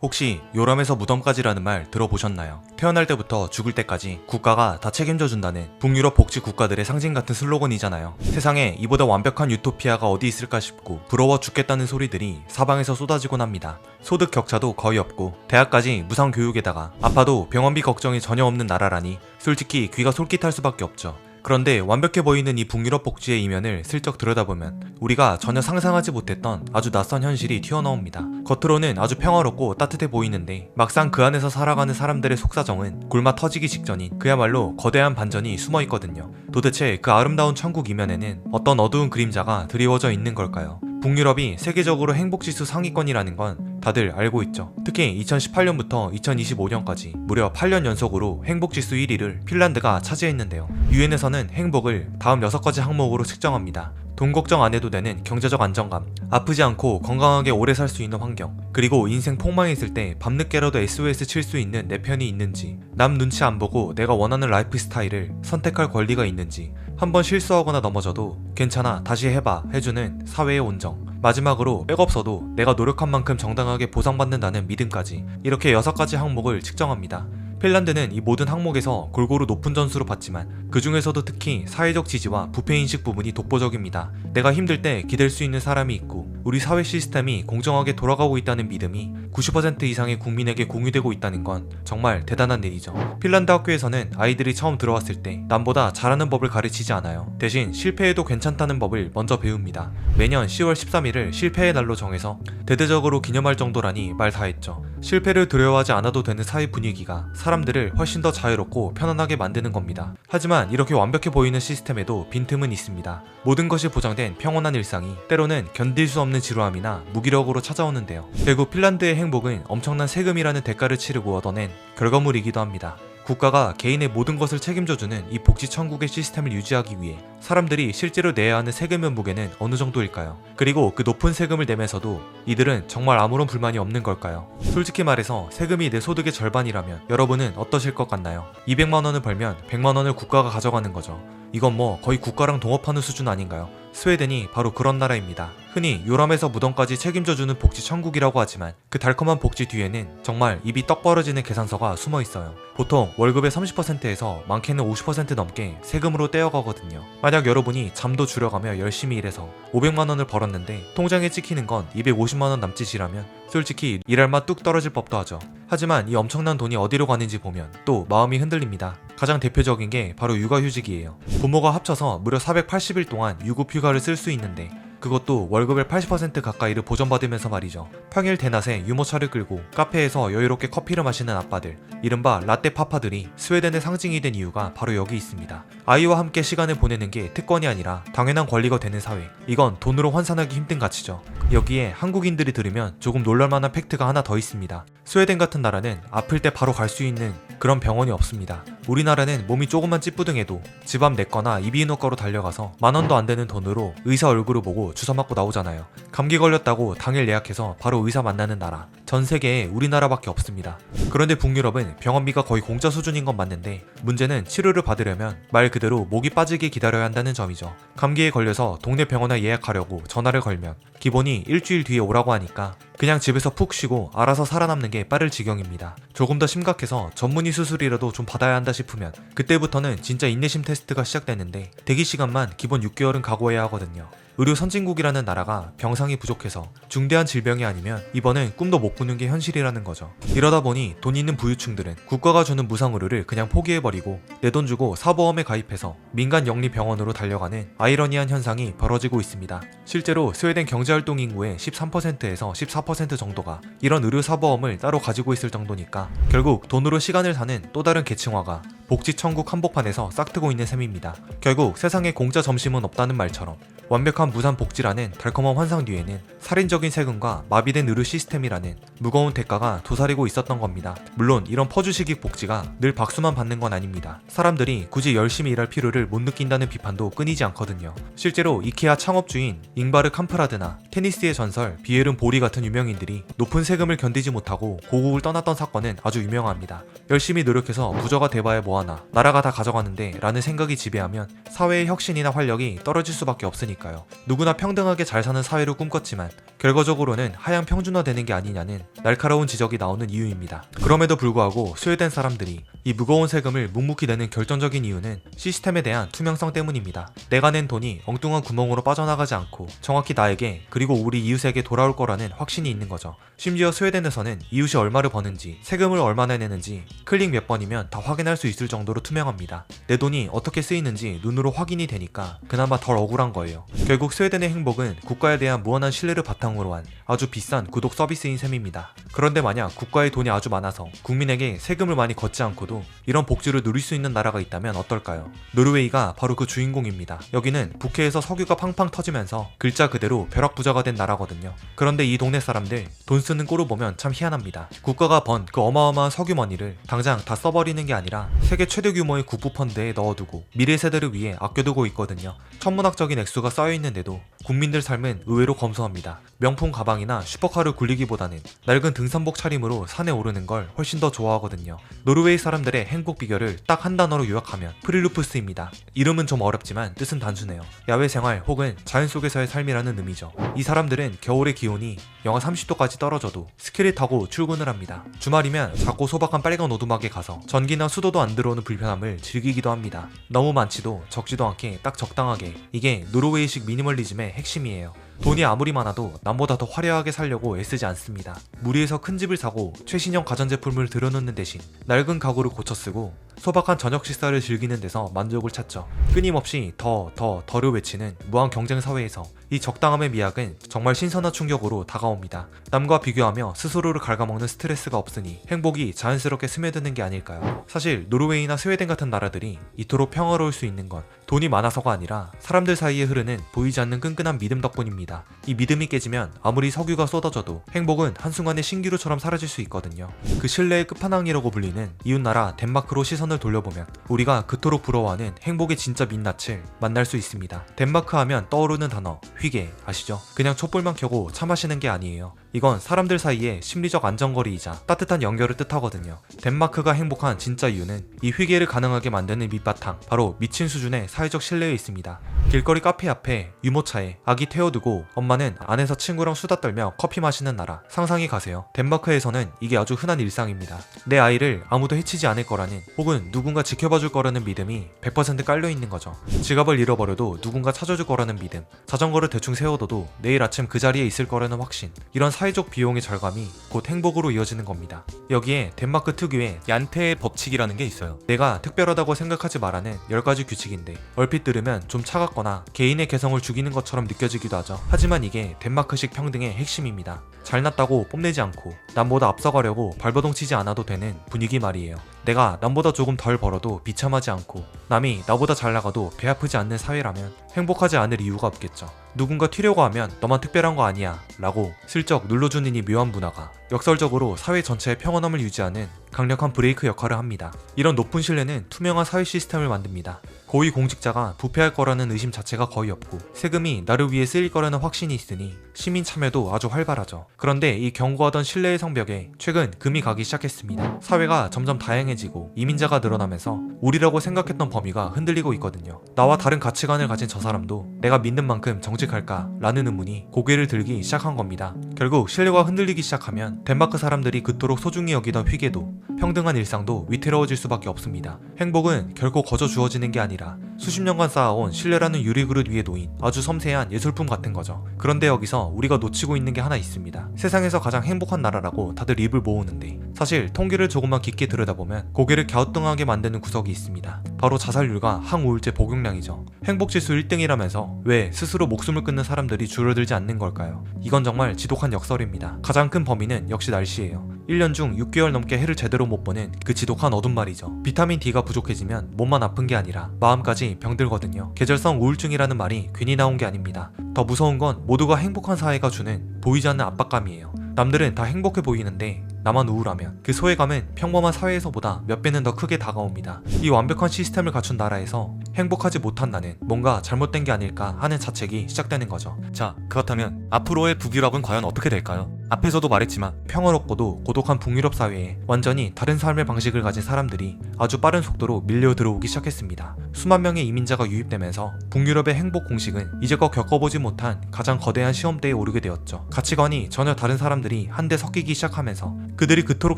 혹시 요람에서 무덤까지라는 말 들어보셨나요? 태어날 때부터 죽을 때까지 국가가 다 책임져준다는 북유럽 복지 국가들의 상징 같은 슬로건이잖아요. 세상에 이보다 완벽한 유토피아가 어디 있을까 싶고 부러워 죽겠다는 소리들이 사방에서 쏟아지곤 합니다. 소득 격차도 거의 없고 대학까지 무상 교육에다가 아파도 병원비 걱정이 전혀 없는 나라라니 솔직히 귀가 솔깃할 수밖에 없죠. 그런데 완벽해 보이는 이 북유럽 복지의 이면을 슬쩍 들여다보면 우리가 전혀 상상하지 못했던 아주 낯선 현실이 튀어나옵니다. 겉으로는 아주 평화롭고 따뜻해 보이는데 막상 그 안에서 살아가는 사람들의 속사정은 굶어 터지기 직전인 그야말로 거대한 반전이 숨어 있거든요. 도대체 그 아름다운 천국 이면에는 어떤 어두운 그림자가 드리워져 있는 걸까요? 북유럽이 세계적으로 행복지수 상위권이라는 건 다들 알고 있죠. 특히 2018년부터 2025년까지 무려 8년 연속으로 행복지수 1위를 핀란드가 차지했는데요. 유엔에서는 행복을 다음 6가지 항목으로 측정합니다. 돈 걱정 안 해도 되는 경제적 안정감, 아프지 않고 건강하게 오래 살 수 있는 환경, 그리고 인생 폭망했을 때 밤늦게라도 SOS 칠 수 있는 내 편이 있는지, 남 눈치 안 보고 내가 원하는 라이프 스타일을 선택할 권리가 있는지, 한번 실수하거나 넘어져도 괜찮아 다시 해봐 해주는 사회의 온정, 마지막으로 백없어도 내가 노력한 만큼 정당하게 보상받는다는 믿음까지, 이렇게 6가지 항목을 측정합니다. 핀란드는 이 모든 항목에서 골고루 높은 점수를 받지만 그 중에서도 특히 사회적 지지와 부패인식 부분이 독보적입니다. 내가 힘들 때 기댈 수 있는 사람이 있고 우리 사회 시스템이 공정하게 돌아가고 있다는 믿음이 90% 이상의 국민에게 공유되고 있다는 건 정말 대단한 일이죠. 핀란드 학교에서는 아이들이 처음 들어왔을 때 남보다 잘하는 법을 가르치지 않아요. 대신 실패해도 괜찮다는 법을 먼저 배웁니다. 매년 10월 13일을 실패의 날로 정해서 대대적으로 기념할 정도라니 말 다했죠. 실패를 두려워하지 않아도 되는 사회 분위기가 사람들을 훨씬 더 자유롭고 편안하게 만드는 겁니다. 하지만 이렇게 완벽해 보이는 시스템에도 빈틈은 있습니다. 모든 것이 보장된 평온한 일상이 때로는 견딜 수 없는 지루함이나 무기력으로 찾아오는데요. 결국 핀란드의 행복은 엄청난 세금이라는 대가를 치르고 얻어낸 결과물이기도 합니다. 국가가 개인의 모든 것을 책임져주는 이 복지 천국의 시스템을 유지하기 위해 사람들이 실제로 내야 하는 세금의 무게는 어느 정도일까요? 그리고 그 높은 세금을 내면서도 이들은 정말 아무런 불만이 없는 걸까요? 솔직히 말해서 세금이 내 소득의 절반이라면 여러분은 어떠실 것 같나요? 200만 원을 벌면 100만 원을 국가가 가져가는 거죠. 이건 뭐 거의 국가랑 동업하는 수준 아닌가요? 스웨덴이 바로 그런 나라입니다. 흔히 요람에서 무덤까지 책임져주는 복지 천국이라고 하지만 그 달콤한 복지 뒤에는 정말 입이 떡 벌어지는 계산서가 숨어 있어요. 보통 월급의 30%에서 많게는 50% 넘게 세금으로 떼어가거든요. 만약 여러분이 잠도 줄여가며 열심히 일해서 500만 원을 벌었는데 통장에 찍히는 건 250만 원 남짓이라면 솔직히 일할 맛 뚝 떨어질 법도 하죠. 하지만 이 엄청난 돈이 어디로 가는지 보면 또 마음이 흔들립니다. 가장 대표적인 게 바로 육아휴직이에요. 부모가 합쳐서 무려 480일 동안 유급휴가를 쓸 수 있는데 그것도 월급의 80% 가까이를 보전받으면서 말이죠. 평일 대낮에 유모차를 끌고 카페에서 여유롭게 커피를 마시는 아빠들, 이른바 라떼 파파들이 스웨덴의 상징이 된 이유가 바로 여기 있습니다. 아이와 함께 시간을 보내는 게 특권이 아니라 당연한 권리가 되는 사회. 이건 돈으로 환산하기 힘든 가치죠. 여기에 한국인들이 들으면 조금 놀랄만한 팩트가 하나 더 있습니다. 스웨덴 같은 나라는 아플 때 바로 갈 수 있는 그런 병원이 없습니다. 우리나라는 몸이 조금만 찌뿌둥해도 집 앞 내과나 이비인후과로 달려가서 만 원도 안 되는 돈으로 의사 얼굴을 보고 주사 맞고 나오잖아요. 감기 걸렸다고 당일 예약해서 바로 의사 만나는 나라, 전 세계에 우리나라밖에 없습니다. 그런데 북유럽은 병원비가 거의 공짜 수준인 건 맞는데 문제는 치료를 받으려면 말 그대로 목이 빠지게 기다려야 한다는 점이죠. 감기에 걸려서 동네 병원에 예약하려고 전화를 걸면 기본이 일주일 뒤에 오라고 하니까 그냥 집에서 푹 쉬고 알아서 살아남는 게 빠를 지경입니다. 조금 더 심각해서 전문의 수술이라도 좀 받아야 한다 싶으면 그때부터는 진짜 인내심 테스트가 시작되는데 대기 시간만 기본 6개월은 각오해야 하거든요. 의료 선진국이라는 나라가 병상이 부족해서 중대한 질병이 아니면 이번엔 꿈도 못 꾸는 게 현실이라는 거죠. 이러다 보니 돈 있는 부유층들은 국가가 주는 무상의료를 그냥 포기해버리고 내 돈 주고 사보험에 가입해서 민간 영리병원으로 달려가는 아이러니한 현상이 벌어지고 있습니다. 실제로 스웨덴 경제활동 인구의 13%에서 14% 정도가 이런 의료사보험을 따로 가지고 있을 정도니까 결국 돈으로 시간을 사는 또 다른 계층화가 복지천국 한복판에서 싹트고 있는 셈입니다. 결국 세상에 공짜 점심은 없다는 말처럼 완벽한 무상 복지라는 달콤한 환상 뒤에는 살인적인 세금과 마비된 의료 시스템이라는 무거운 대가가 도사리고 있었던 겁니다. 물론 이런 퍼주식익 복지가 늘 박수만 받는 건 아닙니다. 사람들이 굳이 열심히 일할 필요를 못 느낀다는 비판도 끊이지 않거든요. 실제로 이케아 창업주인 잉바르 캄프라드나 테니스의 전설 비에른 보리 같은 유명인들이 높은 세금을 견디지 못하고 고국을 떠났던 사건은 아주 유명합니다. 열심히 노력해서 부자가 돼봐야 뭐하나, 나라가 다 가져가는데 라는 생각이 지배하면 사회의 혁신이나 활력이 떨어질 수밖에 없으니까요. 누구나 평등하게 잘 사는 사회를 꿈꿨지만 결과적으로는 하향 평준화되는 게 아니냐는 날카로운 지적이 나오는 이유입니다. 그럼에도 불구하고 스웨덴 사람들이 이 무거운 세금을 묵묵히 내는 결정적인 이유는 시스템에 대한 투명성 때문입니다. 내가 낸 돈이 엉뚱한 구멍으로 빠져나가지 않고 정확히 나에게 그리고 우리 이웃에게 돌아올 거라는 확신이 있는 거죠. 심지어 스웨덴에서는 이웃이 얼마를 버는지 세금을 얼마나 내는지 클릭 몇 번이면 다 확인할 수 있을 정도로 투명합니다. 내 돈이 어떻게 쓰이는지 눈으로 확인이 되니까 그나마 덜 억울한 거예요. 결국 스웨덴의 행복은 국가에 대한 무한한 신뢰를 바탕으로 한 아주 비싼 구독 서비스인 셈입니다. 그런데 만약 국가에 돈이 아주 많아서 국민에게 세금을 많이 걷지 않고도 이런 복지를 누릴 수 있는 나라가 있다면 어떨까요? 노르웨이가 바로 그 주인공입니다. 여기는 북해에서 석유가 팡팡 터지면서 글자 그대로 벼락부자가 된 나라거든요. 그런데 이 동네 사람들 돈 쓰는 꼴을 보면 참 희한합니다. 국가가 번 그 어마어마한 석유머니를 당장 다 써버리는 게 아니라 세계 최대 규모의 국부펀드에 넣어두고 미래 세대를 위해 아껴두고 있거든요. 천문학적인 액수가 쌓여있는데도 국민들 삶은 의외로 검소합니다. 명품 가방이나 슈퍼카를 굴리기보다는 낡은 등산복 차림으로 산에 오르는 걸 훨씬 더 좋아하거든요. 노르웨이 사람들의 행복 비결을 딱 한 단어로 요약하면 프릴루프스입니다. 이름은 좀 어렵지만 뜻은 단순해요. 야외 생활 혹은 자연 속에서의 삶이라는 의미죠. 이 사람들은 겨울의 기온이 영하 30도까지 떨어져도 스키를 타고 출근을 합니다. 주말이면 작고 소박한 빨간 오두막에 가서 전기나 수도도 안 들어오는 불편함을 즐기기도 합니다. 너무 많지도 적지도 않게 딱 적당하게. 이게 노르웨이식 미니멀리즘의 핵심이에요. 돈이 아무리 많아도 남보다 더 화려하게 살려고 애쓰지 않습니다. 무리해서 큰 집을 사고 최신형 가전제품을 들여놓는 대신 낡은 가구를 고쳐 쓰고 소박한 저녁 식사를 즐기는 데서 만족을 찾죠. 끊임없이 더를 외치는 무한 경쟁 사회에서 이 적당함의 미학은 정말 신선한 충격으로 다가옵니다. 남과 비교하며 스스로를 갉아먹는 스트레스가 없으니 행복이 자연스럽게 스며드는 게 아닐까요? 사실 노르웨이나 스웨덴 같은 나라들이 이토록 평화로울 수 있는 건 돈이 많아서가 아니라 사람들 사이에 흐르는 보이지 않는 끈끈한 믿음 덕분입니다. 이 믿음이 깨지면 아무리 석유가 쏟아져도 행복은 한순간에 신기루처럼 사라질 수 있거든요. 그 신뢰의 끝판왕이라고 불리는 이웃나라 덴마크로 시선을 돌려보면 우리가 그토록 부러워하는 행복의 진짜 민낯을 만날 수 있습니다. 덴마크 하면 떠오르는 단어 휘게 아시죠? 그냥 촛불만 켜고 차 마시는 게 아니에요. 이건 사람들 사이의 심리적 안정거리이자 따뜻한 연결을 뜻하거든요. 덴마크가 행복한 진짜 이유는 이 휘게를 가능하게 만드는 밑바탕, 바로 미친 수준의 사회적 신뢰에 있습니다. 길거리 카페 앞에 유모차에 아기 태워두고 엄마는 안에서 친구랑 수다 떨며 커피 마시는 나라, 상상이 가세요. 덴마크에서는 이게 아주 흔한 일상입니다. 내 아이를 아무도 해치지 않을 거라는, 혹은 누군가 지켜봐줄 거라는 믿음이 100% 깔려있는 거죠. 지갑을 잃어버려도 누군가 찾아줄 거라는 믿음, 자전거를 대충 세워둬도 내일 아침 그 자리에 있을 거라는 확신, 이런 사회적 비용의 절감이 곧 행복으로 이어지는 겁니다. 여기에 덴마크 특유의 얀테의 법칙이라는 게 있어요. 내가 특별하다고 생각하지 말라는 10가지 규칙인데 얼핏 들으면 좀 차갑거나 개인의 개성을 죽이는 것처럼 느껴지기도 하죠. 하지만 이게 덴마크식 평등의 핵심입니다. 잘났다고 뽐내지 않고 남보다 앞서가려고 발버둥 치지 않아도 되는 분위기 말이에요. 내가 남보다 조금 덜 벌어도 비참하지 않고 남이 나보다 잘 나가도 배 아프지 않는 사회라면 행복하지 않을 이유가 없겠죠. 누군가 튀려고 하면 너만 특별한 거 아니야 라고 슬쩍 눌러주는 이 묘한 문화가 역설적으로 사회 전체의 평온함을 유지하는 강력한 브레이크 역할을 합니다. 이런 높은 신뢰는 투명한 사회 시스템을 만듭니다. 고위 공직자가 부패할 거라는 의심 자체가 거의 없고 세금이 나를 위해 쓰일 거라는 확신이 있으니 시민 참여도 아주 활발하죠. 그런데 이 견고하던 신뢰의 성벽에 최근 금이 가기 시작했습니다. 사회가 점점 다양해지고 이민자가 늘어나면서 우리라고 생각했던 범위가 흔들리고 있거든요. 나와 다른 가치관을 가진 저 사람도 내가 믿는 만큼 정직할까? 라는 의문이 고개를 들기 시작한 겁니다. 결국 신뢰가 흔들리기 시작하면 덴마크 사람들이 그토록 소중히 여기던 휘게도 평등한 일상도 위태로워질 수밖에 없습니다. 행복은 결코 거저 주어지는 게 아니라 수십 년간 쌓아온 신뢰라는 유리그릇 위에 놓인 아주 섬세한 예술품 같은 거죠. 그런데 여기서 우리가 놓치고 있는 게 하나 있습니다. 세상에서 가장 행복한 나라라고 다들 입을 모으는데 사실 통계를 조금만 깊게 들여다보면 고개를 갸우뚱하게 만드는 구석이 있습니다. 바로 자살률과 항우울제 복용량이죠. 행복지수 1등이라면서 왜 스스로 목숨을 끊는 사람들이 줄어들지 않는 걸까요? 이건 정말 지독한 역설입니다. 가장 큰 범위는 역시 날씨예요. 1년 중 6개월 넘게 해를 제대로 못 보는 그 지독한 어둠 말이죠. 비타민 D가 부족해지면 몸만 아픈 게 아니라 마음까지 병들거든요. 계절성 우울증이라는 말이 괜히 나온 게 아닙니다. 더 무서운 건 모두가 행복한 사회가 주는 보이지 않는 압박감이에요. 남들은 다 행복해 보이는데 나만 우울하면 그 소외감은 평범한 사회에서보다 몇 배는 더 크게 다가옵니다. 이 완벽한 시스템을 갖춘 나라에서 행복하지 못한 나는 뭔가 잘못된 게 아닐까 하는 자책이 시작되는 거죠. 자, 그렇다면 앞으로의 북유럽은 과연 어떻게 될까요? 앞에서도 말했지만 평화롭고도 고독한 북유럽 사회에 완전히 다른 삶의 방식을 가진 사람들이 아주 빠른 속도로 밀려 들어오기 시작했습니다. 수만 명의 이민자가 유입되면서 북유럽의 행복 공식은 이제껏 겪어보지 못한 가장 거대한 시험대에 오르게 되었죠. 가치관이 전혀 다른 사람들이 한데 섞이기 시작하면서 그들이 그토록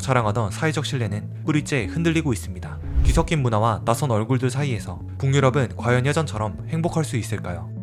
자랑하던 사회적 신뢰는 뿌리째 흔들리고 있습니다. 뒤섞인 문화와 낯선 얼굴들 사이에서 북유럽은 과연 예전처럼 행복할 수 있을까요?